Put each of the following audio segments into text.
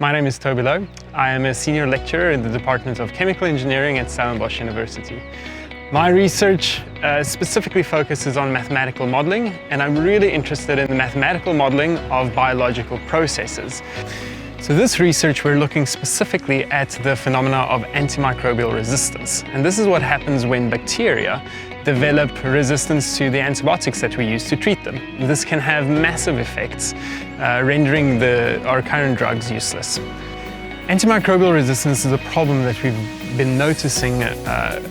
My name is Tobi Louw. I am a senior lecturer in the Department of Chemical Engineering at Stellenbosch University. My research specifically focuses on mathematical modeling, and I'm really interested in the mathematical modeling of biological processes. So this research, we're looking specifically at the phenomena of antimicrobial resistance. And this is what happens when bacteria develop resistance to the antibiotics that we use to treat them. This can have massive effects, rendering our current drugs useless. Antimicrobial resistance is a problem that we've been noticing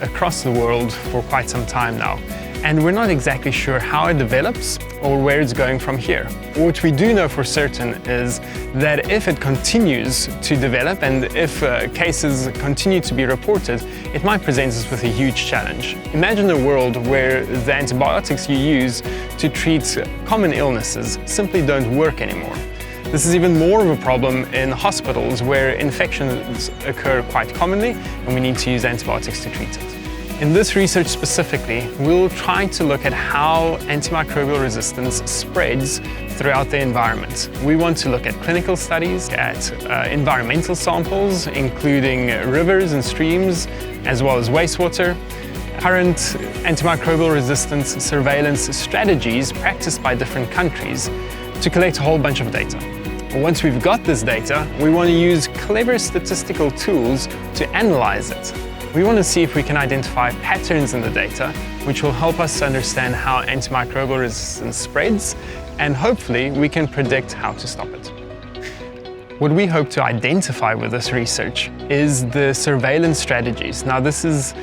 across the world for quite some time now. And we're not exactly sure how it develops or where it's going from here. What we do know for certain is that if it continues to develop and if cases continue to be reported, it might present us with a huge challenge. Imagine a world where the antibiotics you use to treat common illnesses simply don't work anymore. This is even more of a problem in hospitals where infections occur quite commonly and we need to use antibiotics to treat it. In this research specifically, we'll try to look at how antimicrobial resistance spreads throughout the environment. We want to look at clinical studies, at environmental samples, including rivers and streams, as well as wastewater, current antimicrobial resistance surveillance strategies practiced by different countries to collect a whole bunch of data. Once we've got this data, we want to use clever statistical tools to analyze it. We want to see if we can identify patterns in the data, which will help us understand how antimicrobial resistance spreads, and hopefully we can predict how to stop it. What we hope to identify with this research is the surveillance strategies. Now, this is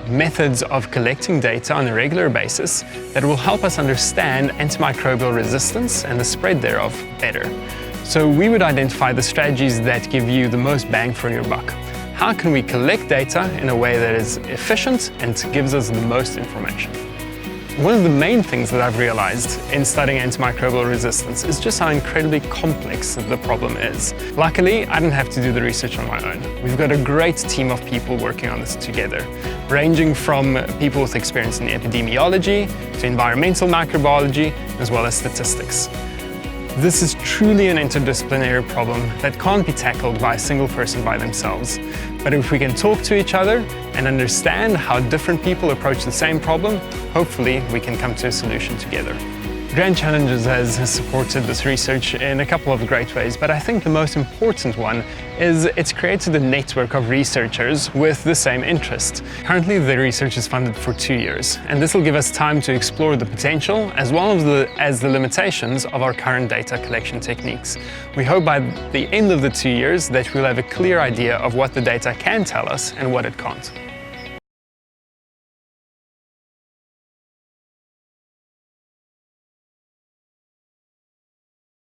methods of collecting data on a regular basis that will help us understand antimicrobial resistance and the spread thereof better. So we would identify the strategies that give you the most bang for your buck. How can we collect data in a way that is efficient and gives us the most information? One of the main things that I've realized in studying antimicrobial resistance is just how incredibly complex the problem is. Luckily, I didn't have to do the research on my own. We've got a great team of people working on this together, ranging from people with experience in epidemiology to environmental microbiology, as well as statistics. This is truly an interdisciplinary problem that can't be tackled by a single person by themselves. But if we can talk to each other and understand how different people approach the same problem, hopefully we can come to a solution together. Grand Challenges has supported this research in a couple of great ways, but I think the most important one is it's created a network of researchers with the same interest. Currently, the research is funded for 2 years, and this will give us time to explore the potential as well as the limitations of our current data collection techniques. We hope by the end of the 2 years that we'll have a clear idea of what the data can tell us and what it can't.